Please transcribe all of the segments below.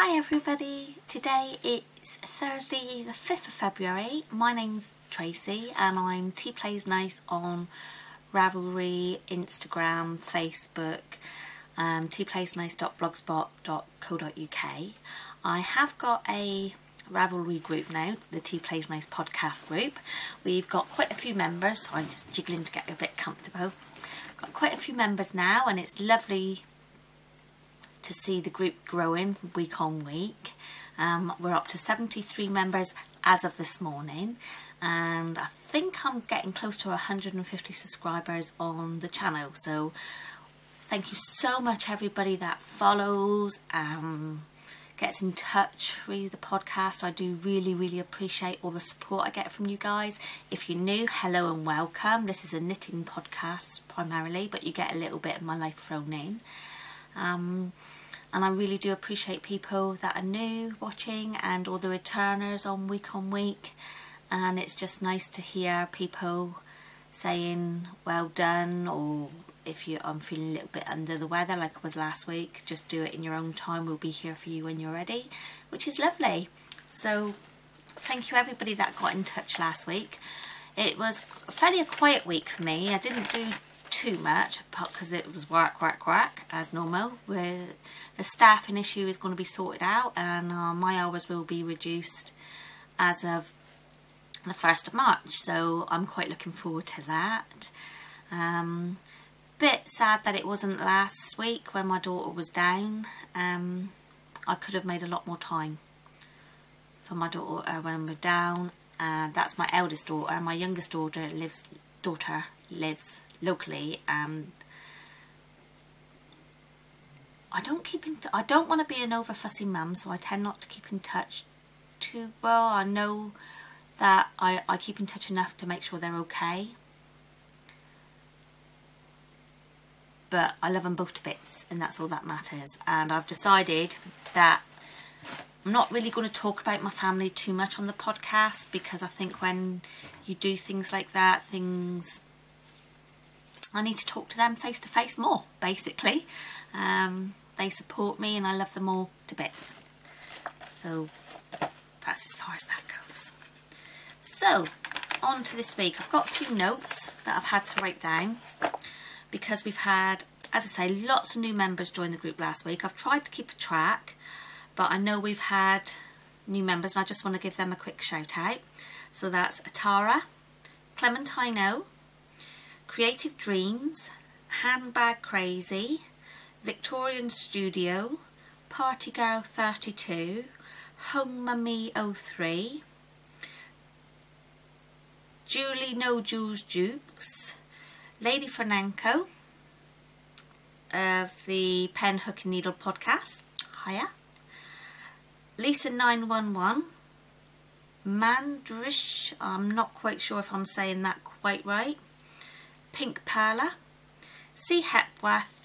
Hi everybody, today it's Thursday the 5th of February. My name's Tracy and I'm tplaysnice on Ravelry, Instagram, Facebook, tplaysnice.blogspot.co.uk. I have got a Ravelry group now, the tplaysnice podcast group. We've got quite a few members, so I'm just jiggling to get a bit comfortable. Got quite a few members now and it's lovely to see the group growing week on week. We're up to 73 members as of this morning and I think I'm getting close to 150 subscribers on the channel, so thank you so much everybody that follows, gets in touch with the podcast. I do really appreciate all the support I get from you guys. If you're new, hello and welcome. This is a knitting podcast primarily, but you get a little bit of my life thrown in. And I really do appreciate people that are new watching and all the returners on week, and it's just nice to hear people saying well done, or if I'm feeling a little bit under the weather like I was last week, just do it in your own time, we'll be here for you when you're ready, which is lovely. So thank you everybody that got in touch last week. It was fairly a quiet week for me. I didn't do too much because it was work as normal. Where the staffing issue is going to be sorted out and my hours will be reduced as of the 1st of March, so I'm quite looking forward to that. Bit sad that it wasn't last week when my daughter was down. I could have made a lot more time for my daughter when we're down. That's my eldest daughter. My youngest daughter lives locally, and I don't want to be an over fussy mum, so I tend not to keep in touch too well. I know that I keep in touch enough to make sure they're okay, but I love them both to bits and that's all that matters. And I've decided that I'm not really going to talk about my family too much on the podcast, because I think when you do things like that, I need to talk to them face to face more, basically. They support me and I love them all to bits. So that's as far as that goes. So on to this week. I've got a few notes that I've had to write down because we've had, as I say, lots of new members join the group last week. I've tried to keep a track, but I know we've had new members and I just want to give them a quick shout out. So that's Atara, Clementino, Creative Dreams, Handbag Crazy, Victorian Studio, Party Girl 32, Home Mummy 03, Julie No Jules Jukes, Lady Fernanco of the Pen Hook and Needle podcast, hiya, Lisa 911, Mandrish, I'm not quite sure if I'm saying that quite right, Pink Perla, C. Hepworth,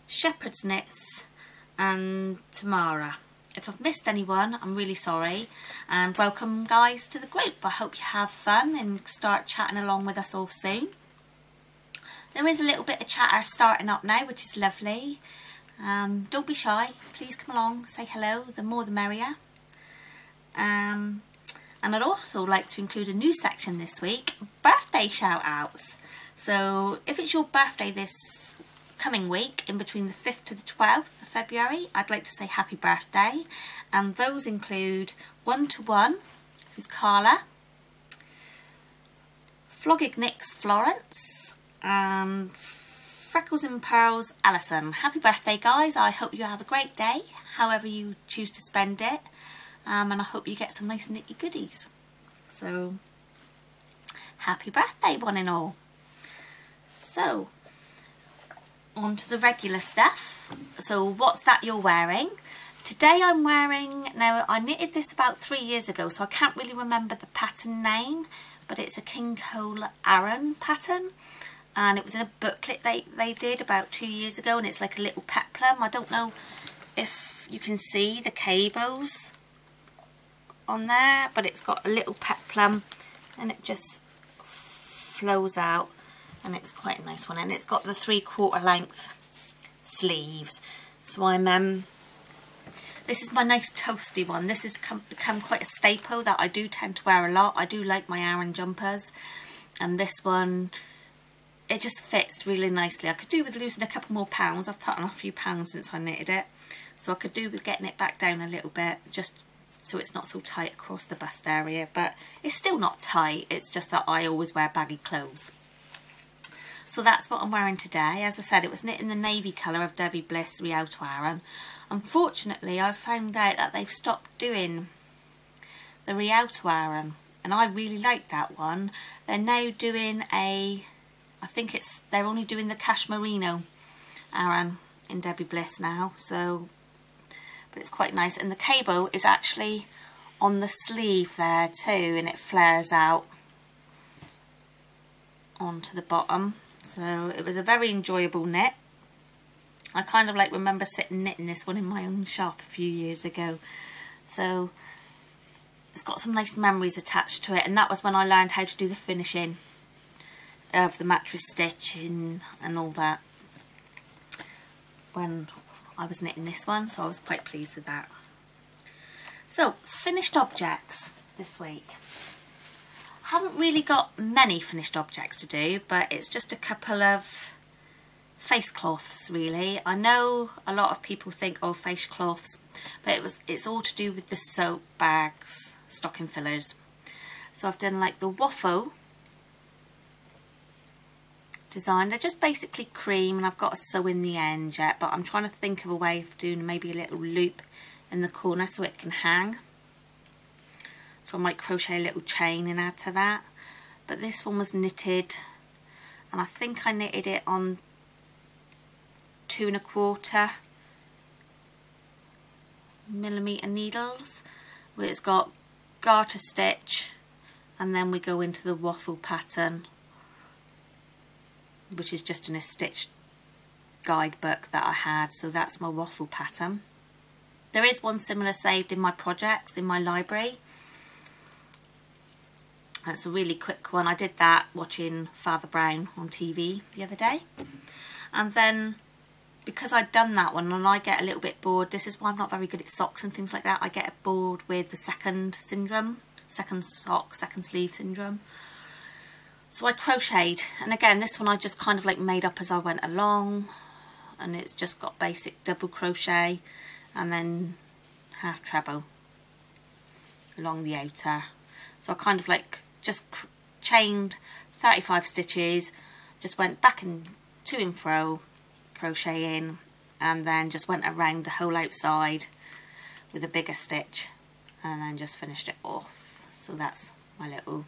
Shepherd's Knits and Tamara. If I've missed anyone, I'm really sorry, and welcome guys to the group. I hope you have fun and start chatting along with us all soon. There is a little bit of chatter starting up now, which is lovely. Don't be shy, please come along, say hello, the more the merrier. And I'd also like to include a new section this week, birthday shout outs. So if it's your birthday this coming week, in between the 5th to the 12th of February, I'd like to say happy birthday. And those include 1-to-1, who's Carla, Flogging-Nicks Florence, and Freckles and Pearls Alison. Happy birthday guys, I hope you have a great day, however you choose to spend it. And I hope you get some nice nitty goodies. So, happy birthday one and all. So, on to the regular stuff. So what's that you're wearing? Today I'm wearing, now I knitted this about 3 years ago, so I can't really remember the pattern name, but it's a King Cole Aran pattern, and it was in a booklet they did about 2 years ago, and it's like a little peplum. I don't know if you can see the cables on there, but it's got a little peplum and it just flows out. And it's quite a nice one, and it's got the 3/4 length sleeves. So I'm This is my nice toasty one. This has become quite a staple that I do tend to wear a lot. I do like my Aran jumpers, and this one, it just fits really nicely. I could do with losing a couple more pounds. I've put on a few pounds since I knitted it, so I could do with getting it back down a little bit, just so it's not so tight across the bust area. But it's still not tight, it's just that I always wear baggy clothes. So that's what I'm wearing today. As I said, it was knit in the navy colour of Debbie Bliss Rialto Aran. Unfortunately, I found out that they've stopped doing the Rialto Aran, and I really like that one. They're now doing I think they're only doing the Cashmerino Aran in Debbie Bliss now, so, but it's quite nice. And the cable is actually on the sleeve there too, and it flares out onto the bottom. So it was a very enjoyable knit. I kind of like remember sitting knitting this one in my own shop a few years ago. So it's got some nice memories attached to it, and that was when I learned how to do the finishing of the mattress stitching and all that, when I was knitting this one, so I was quite pleased with that. So, finished objects this week. Haven't really got many finished objects to do, but it's just a couple of face cloths really. I know a lot of people think, oh, face cloths, but it's all to do with the soap, bags, stocking fillers. So I've done like the waffle design. They're just basically cream, and I've got to sew in the end yet, but I'm trying to think of a way of doing maybe a little loop in the corner so it can hang. So I might crochet a little chain and add to that. But this one was knitted, and I think I knitted it on 2 1/4 millimeter needles, where it's got garter stitch, and then we go into the waffle pattern, which is just in a stitch guidebook that I had. So that's my waffle pattern. There is one similar saved in my projects in my library. That's a really quick one. I did that watching Father Brown on TV the other day. And then, because I'd done that one and I get a little bit bored, this is why I'm not very good at socks and things like that. I get bored with the second syndrome, second sock, second sleeve syndrome. So I crocheted, and again this one I just kind of like made up as I went along, and it's just got basic double crochet and then half treble along the outer. So I kind of like just chained 35 stitches, just went back and to and fro, crochet in, and then just went around the whole outside with a bigger stitch, and then just finished it off. So that's my little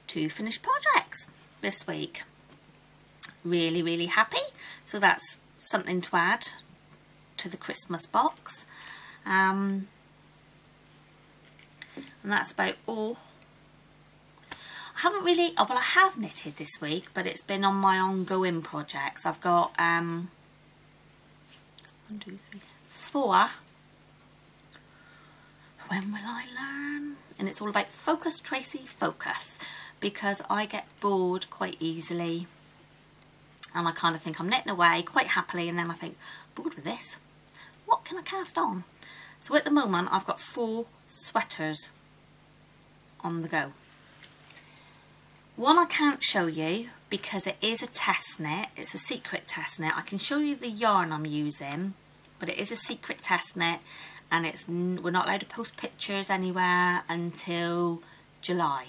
2 finished projects this week. Really, really happy. So that's something to add to the Christmas box. And that's about all. I haven't really, oh well, I have knitted this week, but it's been on my ongoing projects. I've got 1, 2, 3, 4. When will I learn? And it's all about Focus, Tracy Focus, because I get bored quite easily, and I kind of think I'm knitting away quite happily, and then I think, bored with this, what can I cast on? So at the moment I've got 4 sweaters on the go. One I can't show you because it is a test knit. It's a secret test knit. I can show you the yarn I'm using, but it is a secret test knit, and we're not allowed to post pictures anywhere until July,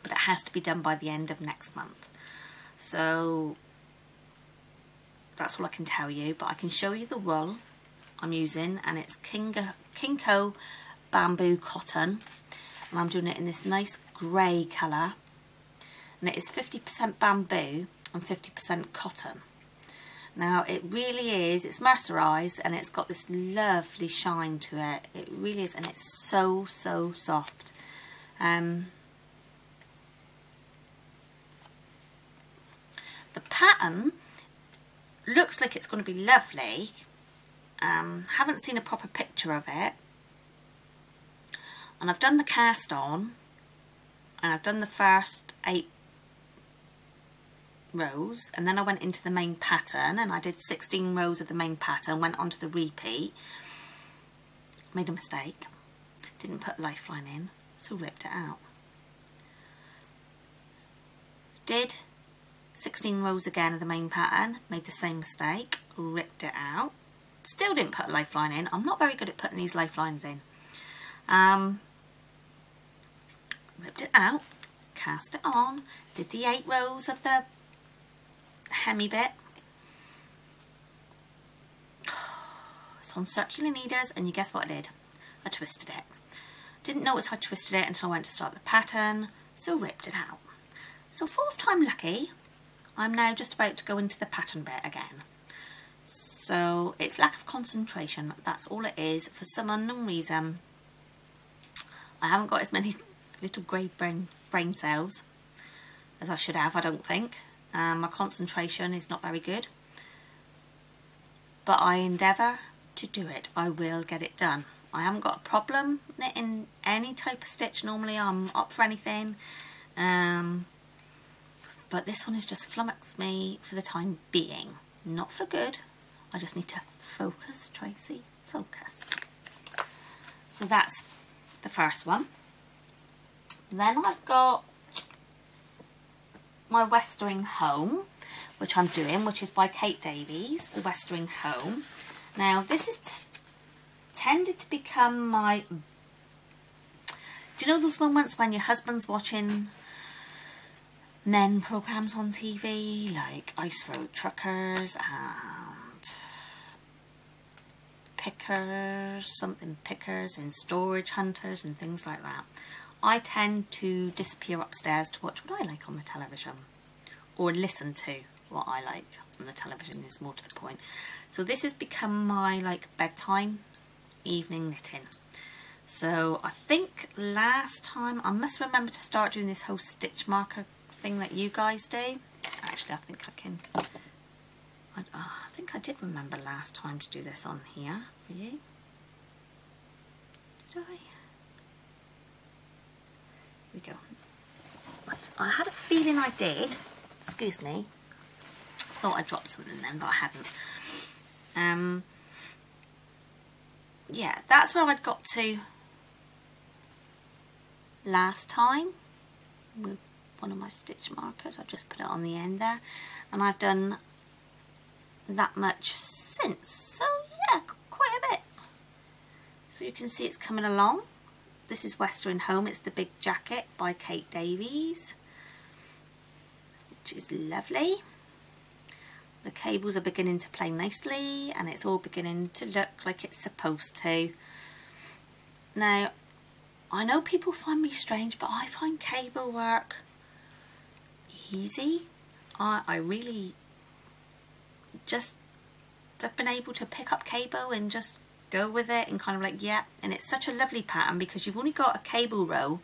but it has to be done by the end of next month. So that's all I can tell you, but I can show you the wool I'm using, and it's Kinko bamboo cotton, and I'm doing it in this nice grey colour, and it is 50% bamboo and 50% cotton. Now it really is, it's mercerised, and it's got this lovely shine to it. It really is, and it's so, so soft. The pattern looks like it's going to be lovely. Haven't seen a proper picture of it. And I've done the cast on, and I've done the first 8 rows, and then I went into the main pattern, and I did 16 rows of the main pattern, went on to the repeat, made a mistake, didn't put a lifeline in, so ripped it out. Did 16 rows again of the main pattern, made the same mistake, ripped it out, still didn't put a lifeline in. I'm not very good at putting these lifelines in. Ripped it out, cast it on, did the 8 rows of the hemi bit. It's on circular needles, and you guess what I did? I twisted it. Didn't notice I twisted it until I went to start the pattern, so ripped it out. So 4th time lucky, I'm now just about to go into the pattern bit again. So it's lack of concentration, that's all it is. For some unknown reason, I haven't got as many little grey brain cells as I should have, I don't think. My concentration is not very good. But I endeavour to do it. I will get it done. I haven't got a problem knitting any type of stitch. Normally I'm up for anything. But this one has just flummoxed me for the time being. Not for good. I just need to focus, Tracy, focus. So that's the first one. Then I've got my Westering Home, which I'm doing, which is by Kate Davies, the Westering Home. Now this is tended to become my... Do you know those moments when your husband's watching men programmes on TV, like Ice Road Truckers and Pickers and Storage Hunters and things like that? I tend to disappear upstairs to watch what I like on the television, or listen to what I like on the television, is more to the point. So this has become my like bedtime evening knitting. So I think last time, I must remember to start doing this whole stitch marker thing that you guys do. Actually, I think I can, I think I did remember last time to do this on here for you. Did I? Here we go. I had a feeling I did. Excuse me. Thought I dropped something then, but I hadn't. Yeah, that's where I'd got to last time with one of my stitch markers. I've just put it on the end there, and I've done that much since. So yeah, quite a bit. So you can see it's coming along. This is Westering Home. It's the big jacket by Kate Davies, which is lovely. The cables are beginning to play nicely, and it's all beginning to look like it's supposed to. Now, I know people find me strange, but I find cable work easy. I really just have been able to pick up cable and just go with it and kind of like, yeah. And it's such a lovely pattern because you've only got a cable row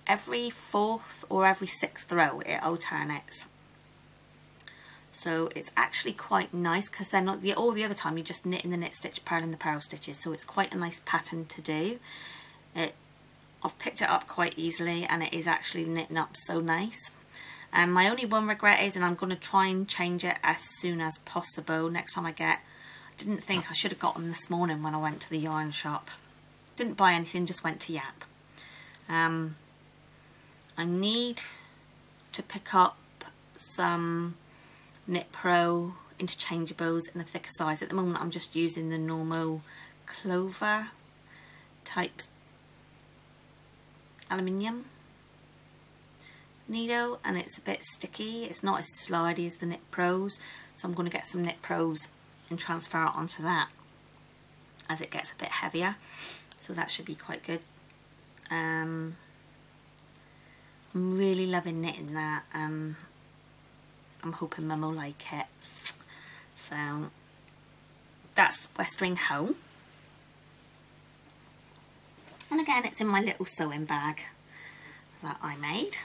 every 4th or every 6th row. It alternates. So it's actually quite nice because they're not all the other time you're just knitting the knit stitch, purling the purl stitches. So it's quite a nice pattern to do. I've picked it up quite easily, and it is actually knitting up so nice. And my only one regret is, and I'm going to try and change it as soon as possible next time I didn't think I should have got them this morning when I went to the yarn shop. Didn't buy anything, just went to Yap. I need to pick up some Knit Pro interchangeables in a thicker size. At the moment I'm just using the normal clover type aluminium needle, and it's a bit sticky. It's not as slidey as the Knit Pros, so I'm going to get some Knit Pros and transfer it onto that as it gets a bit heavier, so that should be quite good. I'm really loving knitting that. I'm hoping Mum will like it. So that's Westering Home. And again, it's in my little sewing bag that I made.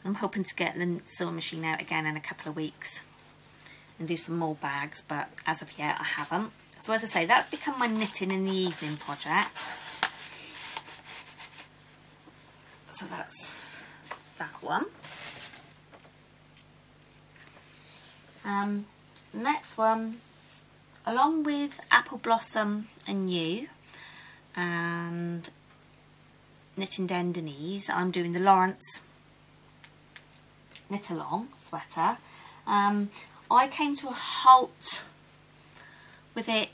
I'm hoping to get the sewing machine out again in a couple of weeks and do some more bags, but as of yet I haven't. So as I say, that's become my knitting in the evening project. So that's that one. Next one, along with Apple Blossom and You and Knitting Dendenese, I'm doing the Lawrence knit along sweater. I came to a halt with it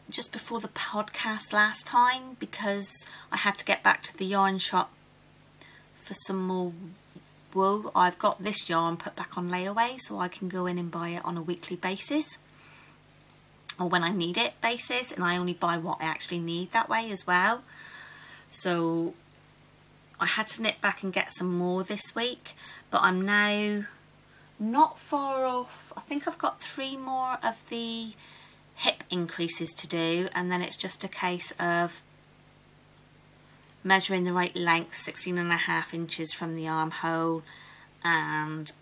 just before the podcast last time because I had to get back to the yarn shop for some more wool. I've got this yarn put back on layaway so I can go in and buy it on a weekly basis, or when I need it basis, and I only buy what I actually need that way as well. So I had to knit back and get some more this week, but I'm now not far off. I think I've got 3 more of the hip increases to do, and then it's just a case of measuring the right length, 16.5 inches from the armhole, and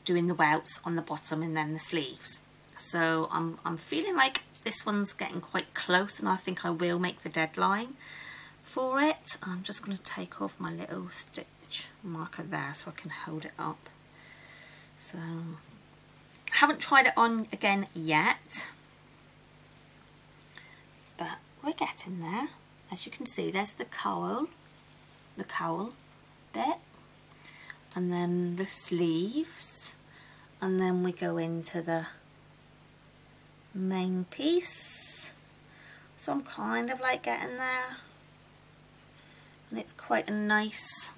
doing the welts on the bottom and then the sleeves. So I'm feeling like this one's getting quite close, and I think I will make the deadline for it. I'm just going to take off my little stitch marker there so I can hold it up. So I haven't tried it on again yet, but we're getting there. As you can see, there's the cowl bit, and then the sleeves, and then we go into the main piece. So I'm kind of like getting there, and it's quite a nice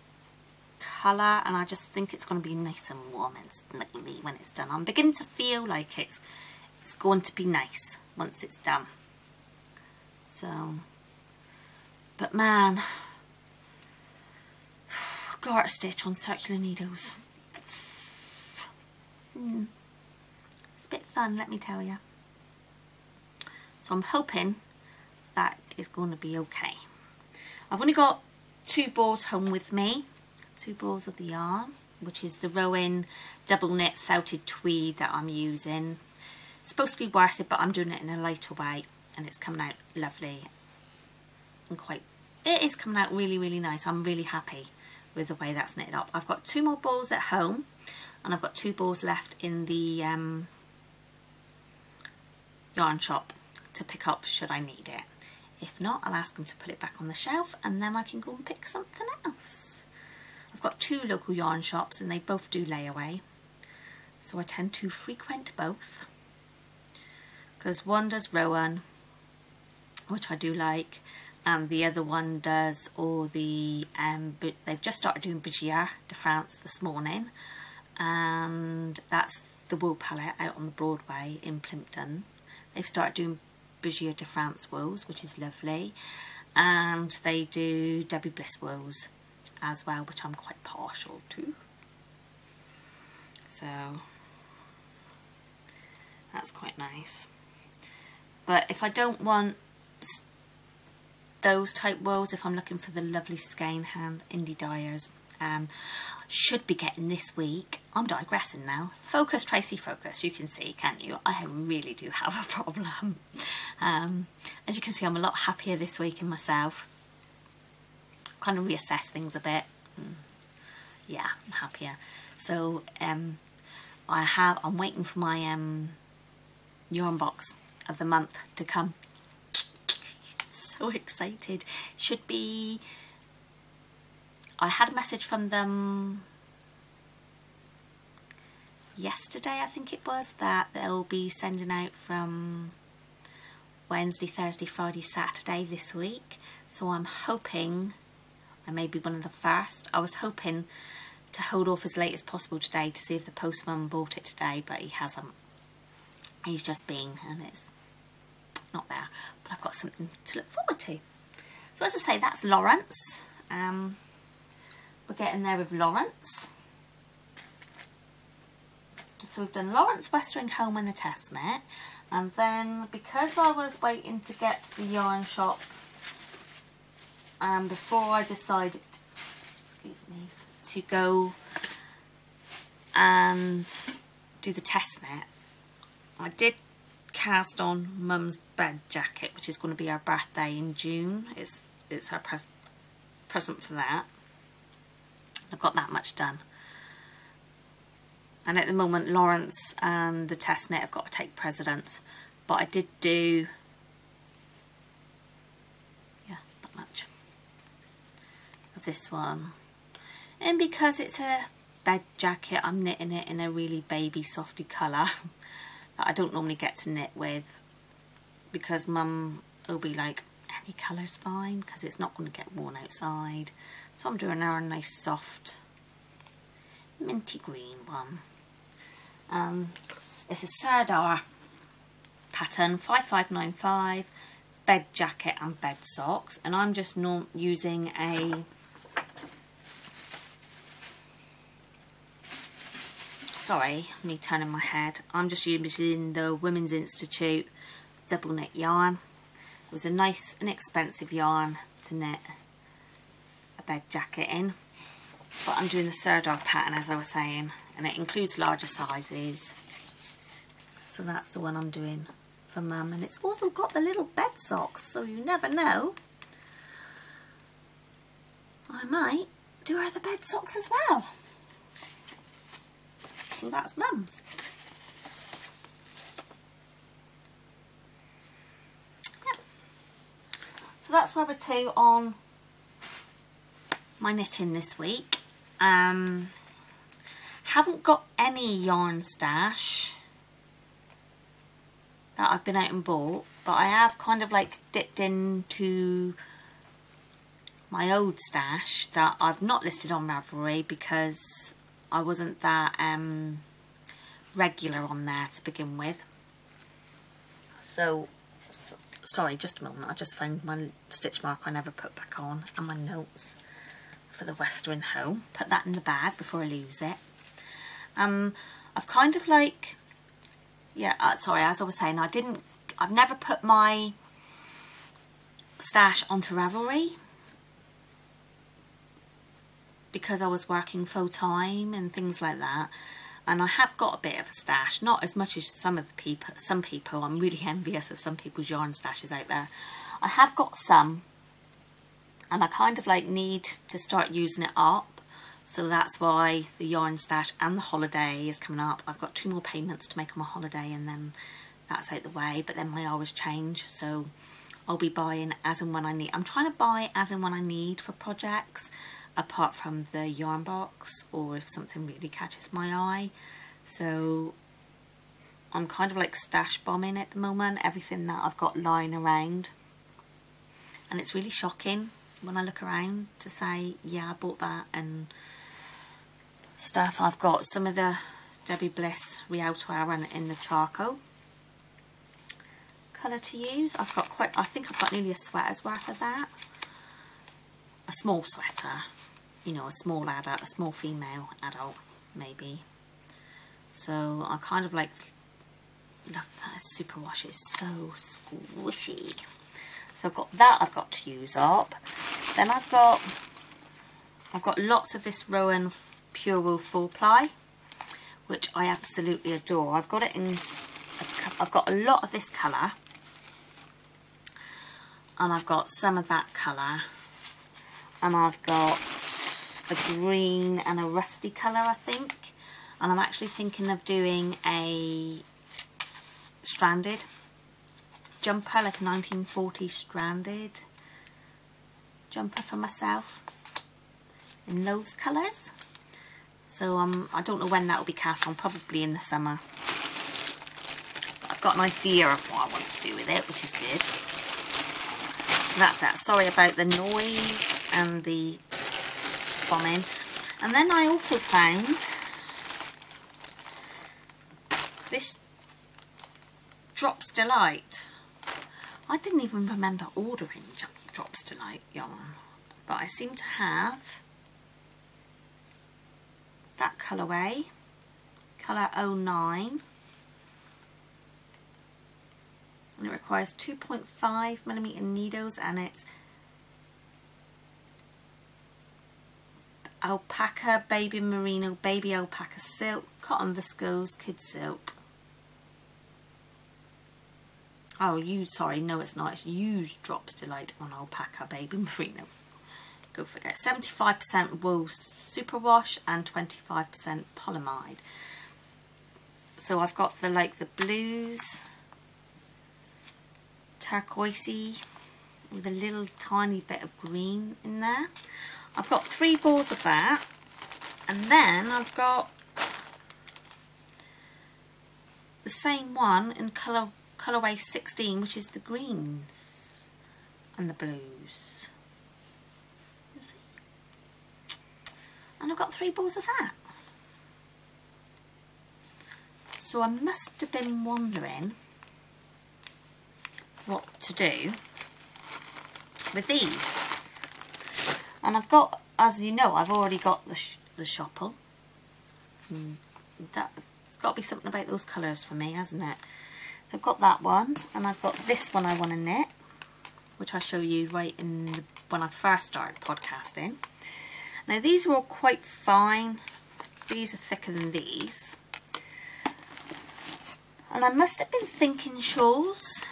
colour, and I just think it's going to be nice and warm and snuggly when it's done. I'm beginning to feel like it's going to be nice once it's done. So, but man, garter stitch on circular needles. It's a bit fun, let me tell you. So I'm hoping that is going to be okay. I've only got 2 balls home with me, 2 balls of the yarn, which is the Rowan double knit felted tweed that I'm using. It's supposed to be worsted, but I'm doing it in a lighter way, and it's coming out lovely and it is coming out really, really nice. I'm really happy with the way that's knitted up. I've got 2 more balls at home, and I've got 2 balls left in the yarn shop to pick up should I need it. If not, I'll ask them to put it back on the shelf, and then I can go and pick something else. I've got 2 local yarn shops, and they both do layaway, so I tend to frequent both, because one does Rowan, which I do like, and the other one does all the they've just started doing Budgier de France this morning, and that's the wool palette out on the Broadway in Plimpton. They've started doing Budgier de France wools, which is lovely, and they do Debbie Bliss wools as well, which I'm quite partial to. So that's quite nice. But if I don't want those type wools, if I'm looking for the lovely skein hand indie dyers, should be getting this week. I'm digressing now. Focus, Tracy Focus. You can see, can't you? I really do have a problem. As you can see, I'm a lot happier this week in myself. Kind of reassess things a bit. Yeah, I'm happier. So I'm waiting for my yarn box of the month to come. So excited. Should be, I had a message from them yesterday, I think it was, that they'll be sending out from Wednesday, Thursday, Friday, Saturday this week. So I'm hoping I may be one of the first. I was hoping to hold off as late as possible today to see if the postman bought it today, but he hasn't. He's just been, and it's not there, but I've got something to look forward to. So as I say, that's Lawrence. We're getting there with Lawrence. So we've done Lawrence, Westering Home and the test knit, and then because I was waiting to get to the yarn shop before I decided, excuse me, to go and do the test knit, I did cast on Mum's bed jacket, which is going to be her birthday in June. It's her present for that. I've got that much done. And at the moment, Lawrence and the test knit have got to take precedence. But I did do, yeah, not much of this one. And because it's a bed jacket, I'm knitting it in a really baby softy colour that I don't normally get to knit with, because Mum will be like, any colour's fine, because it's not going to get worn outside. So I'm doing her a nice soft minty green one. It's a Sardar pattern, 5595, bed jacket and bed socks, and I'm just using a me turning my head. I'm just using the Women's Institute double knit yarn. It was a nice inexpensive yarn to knit a bed jacket in, but I'm doing the Sardar pattern, as I was saying, and it includes larger sizes. So that's the one I'm doing for Mum, and it's also got the little bed socks, so you never know, I might do her the bed socks as well. So that's Mum's. Yeah. So that's where we're to on my knitting this week. Haven't got any yarn stash that I've been out and bought, but I have kind of like dipped into my old stash that I've not listed on Ravelry because I wasn't that regular on there to begin with. So sorry, just a moment, I just found my stitch mark I never put back on and my notes for the Western Home. Put that in the bag before I lose it. I've kind of like, yeah, sorry, as I was saying, I've never put my stash onto Ravelry because I was working full time and things like that, and I have got a bit of a stash, not as much as some people. I'm really envious of some people's yarn stashes out there. I have got some, and I kind of like need to start using it up. So that's why the yarn stash and the holiday is coming up. I've got 2 more payments to make on my holiday, and then that's out the way. But then my hours change, so I'll be buying as and when I need. I'm trying to buy as and when I need for projects, apart from the yarn box, or if something really catches my eye. So I'm kind of like stash bombing at the moment, everything that I've got lying around. And it's really shocking when I look around to say, yeah, I bought that and stuff. I've got some of the Debbie Bliss Rialto Aran in the charcoal colour to use. I've got I think I've got nearly a sweater's worth of that. A small sweater, you know, a small adult, a small female adult, maybe. So I kind of like love that superwash. It's so squishy. So I've got that I've got to use up. Then I've got lots of this Rowan Pure Wool 4-ply, which I absolutely adore. I've got it in, I've got a lot of this colour, and I've got some of that colour, and I've got a green and a rusty colour, I think. And I'm actually thinking of doing a stranded jumper, like a 1940 stranded jumper for myself in those colours. So I don't know when that will be cast on, probably in the summer. But I've got an idea of what I want to do with it, which is good. So that's that. Sorry about the noise and the bombing. And then I also found this Drops Delight. I didn't even remember ordering Drops Delight yarn, but I seem to have that colourway, colour 09, and it requires 2.5mm needles, and it's alpaca, baby merino, baby alpaca silk, cotton viscose, kid silk. Oh, sorry, no it's not, it's used Drops Delight on alpaca, baby merino. Go figure. 75% wool superwash and 25% polyamide. So I've got the like the blues, turquoisey, with a little tiny bit of green in there. I've got 3 balls of that, and then I've got the same one in colorway 16, which is the greens and the blues. You see? And I've got 3 balls of that. So I must have been wondering what to do with these. And I've got, as you know, I've already got the Shopple. It's got to be something about those colours for me, hasn't it? So I've got that one, and I've got this one I want to knit, which I'll show you right in when I first started podcasting. Now these are all quite fine. These are thicker than these. And I must have been thinking shawls.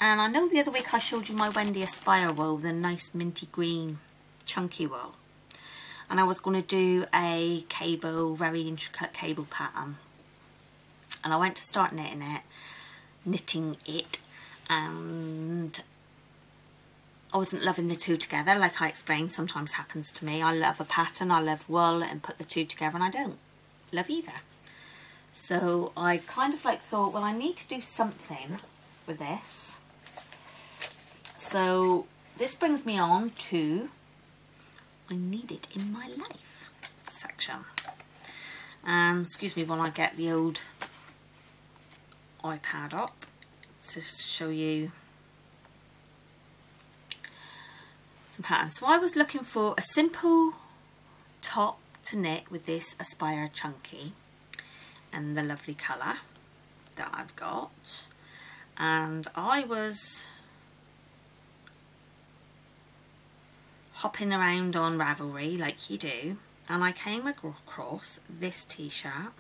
And I know the other week I showed you my Wendy Aspire wool, the nice minty green chunky wool. And I was going to do a cable, very intricate cable pattern. And I went to start knitting it, and I wasn't loving the two together. Like I explained, sometimes happens to me. I love a pattern, I love wool, and put the two together and I don't love either. So I kind of like thought, well, I need to do something with this. So this brings me on to I need it in my life section. And excuse me while I get the old iPad up to show you some patterns. So I was looking for a simple top to knit with this Aspire Chunky and the lovely colour that I've got, and I was hopping around on Ravelry like you do, and I came across this t-shirt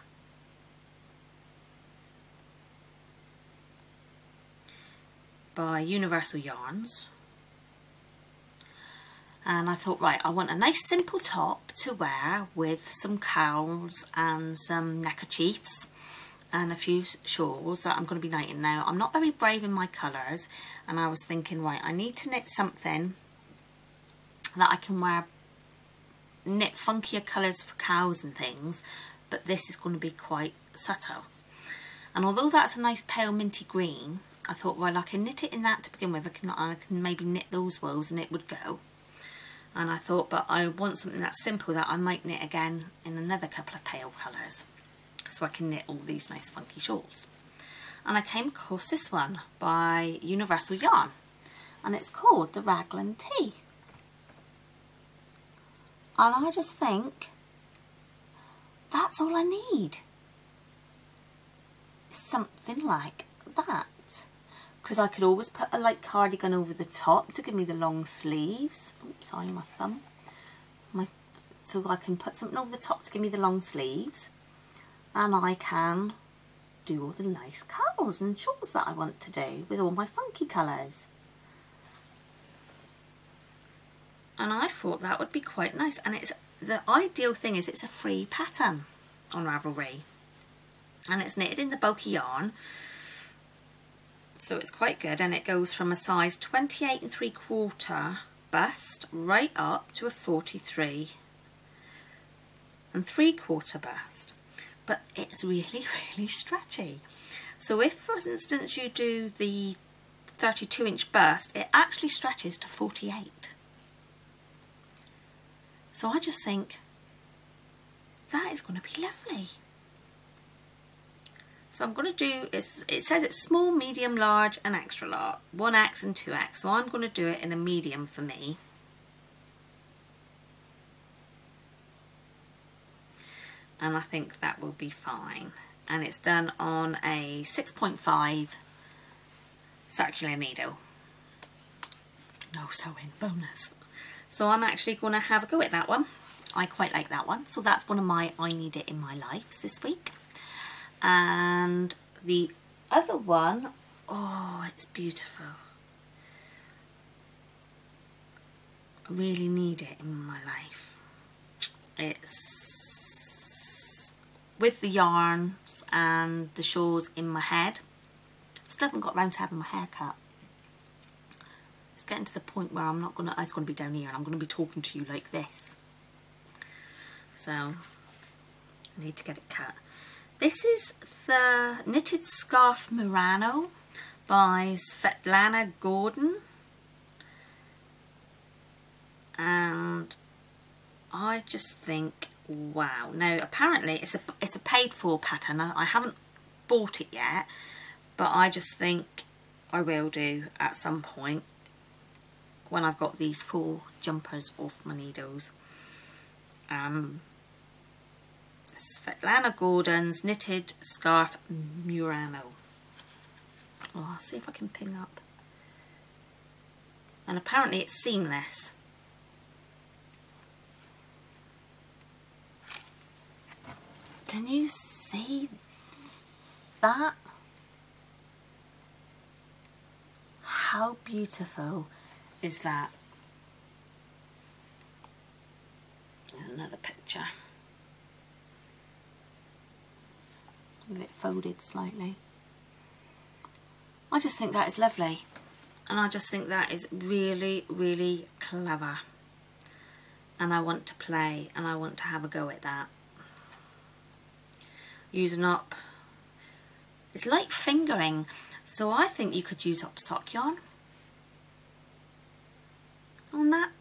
by Universal Yarns, and I thought, right, I want a nice simple top to wear with some cowls and some neckerchiefs and a few shawls that I'm going to be knitting. Now I'm not very brave in my colours, and I was thinking, right, I need to knit something that I can wear, knit funkier colours for cows and things, but this is going to be quite subtle. And although that's a nice pale minty green, I thought, well, I can knit it in that to begin with. I can maybe knit those wools and it would go. And I thought, but I want something that's simple that I might knit again in another couple of pale colours, so I can knit all these nice funky shawls. And I came across this one by Universal Yarn, and it's called the Raglan Tee. And I just think that's all I need. Something like that. Because I could always put a light cardigan over the top to give me the long sleeves. Oops, sorry, my thumb. So I can put something over the top to give me the long sleeves. And I can do all the nice colours and shawls that I want to do with all my funky colours. And I thought that would be quite nice. And it's the ideal thing is it's a free pattern on Ravelry. And it's knitted in the bulky yarn. So it's quite good, and it goes from a size 28 3/4 bust right up to a 43 3/4 bust. But it's really, really stretchy. So if, for instance, you do the 32-inch bust, it actually stretches to 48. So I just think that is going to be lovely. So I'm going to do, it says it's small, medium, large and extra large, 1X and 2X. So I'm going to do it in a medium for me. And I think that will be fine. And it's done on a 6.5 circular needle. No sewing bonus. So I'm actually going to have a go at that one. I quite like that one. So that's one of my I Need It in My Lives this week. And the other one, oh, it's beautiful. I really need it in my life. It's with the yarns and the shawls in my head. Still haven't got around to having my hair cut. It's getting to the point where I'm not gonna, it's gonna be down here and I'm gonna be talking to you like this. So I need to get it cut. This is the Knitted Scarf Murano by Svetlana Gordon. And I just think, wow. Now apparently it's a paid for pattern. I haven't bought it yet, but I just think I will do at some point when I've got these 4 jumpers off my needles. Svetlana Gordon's Knitted Scarf Murano. Oh, I'll see if I can ping up. And apparently it's seamless. Can you see that? How beautiful is that? There's another picture. With it folded slightly. I just think that is lovely. And I just think that is really, really clever. And I want to play and I want to have a go at that. Using up, it's like fingering, so I think you could use up sock yarn on that,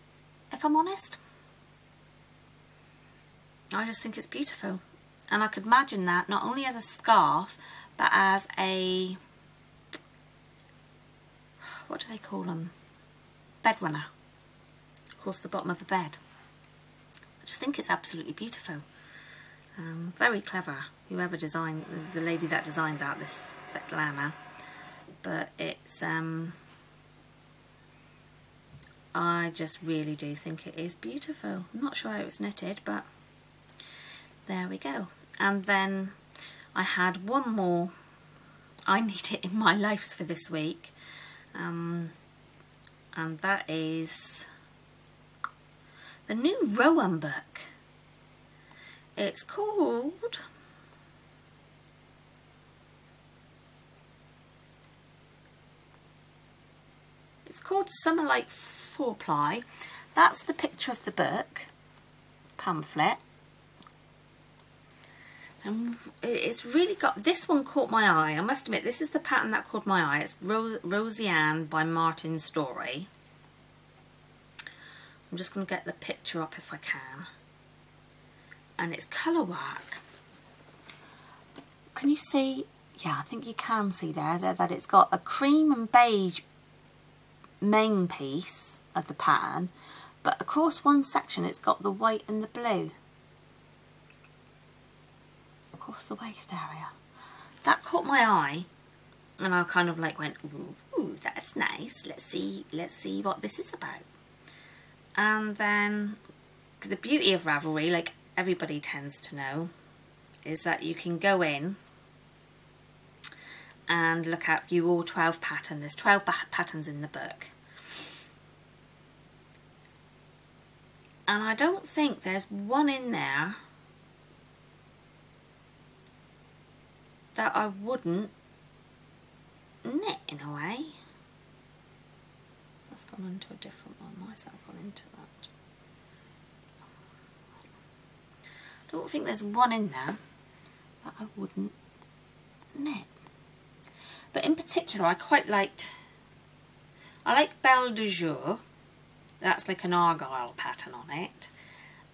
if I'm honest. I just think it's beautiful, and I could imagine that not only as a scarf but as a, what do they call them, bed runner across the bottom of a bed. I just think it's absolutely beautiful. Very clever, whoever designed, the lady that designed that, this Svetlana. But it's, I just really do think it is beautiful. I'm not sure how it's knitted, but there we go. And then I had one more I need it in my lives for this week. And that is the new Rowan book. It's called Summer Like 4-ply. That's the picture of the book pamphlet. And it's really got, this one caught my eye. I must admit, this is the pattern that caught my eye. It's Roseanne by Martin Story. I'm just going to get the picture up if I can. And it's colour work. Can you see? Yeah, I think you can see there that it's got a cream and beige main piece of the pattern, but across one section it's got the white and the blue across the waist area. That caught my eye, and I kind of like went, ooh, that's nice. Let's see what this is about. And then the beauty of Ravelry, like everybody tends to know, is that you can go in and look at view all 12 pattern. There's 12 patterns in the book. And I don't think there's one in there that I wouldn't knit in a way. Let's go into a different one. Myself gone into that. I don't think there's one in there that I wouldn't knit. But in particular, I like Belle de Jour. That's like an Argyle pattern on it.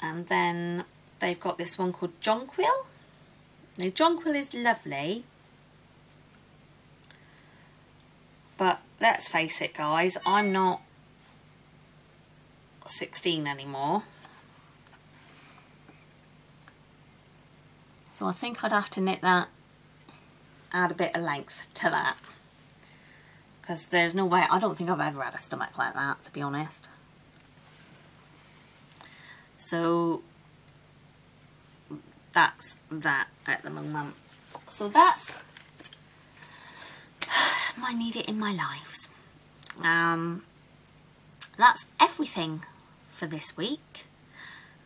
And then they've got this one called Jonquil. Now Jonquil is lovely, but let's face it guys, I'm not 16 anymore. So I think I'd have to knit that, add a bit of length to that. Because there's no way, I don't think I've ever had a stomach like that, to be honest. So that's that at the moment. So that's my need it in my lives. That's everything for this week.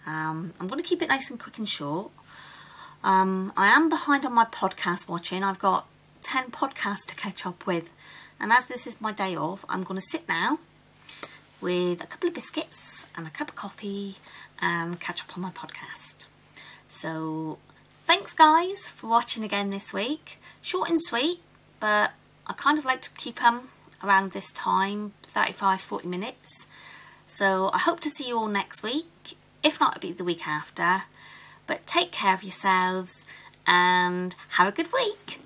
I'm going to keep it nice and quick and short. I am behind on my podcast watching. I've got 10 podcasts to catch up with. And as this is my day off, I'm going to sit now with a couple of biscuits and a cup of coffee and catch up on my podcast. So thanks guys for watching again this week. Short and sweet, but I kind of like to keep them around this time, 35-40 minutes. So I hope to see you all next week. If not, it'll be the week after. But take care of yourselves and have a good week.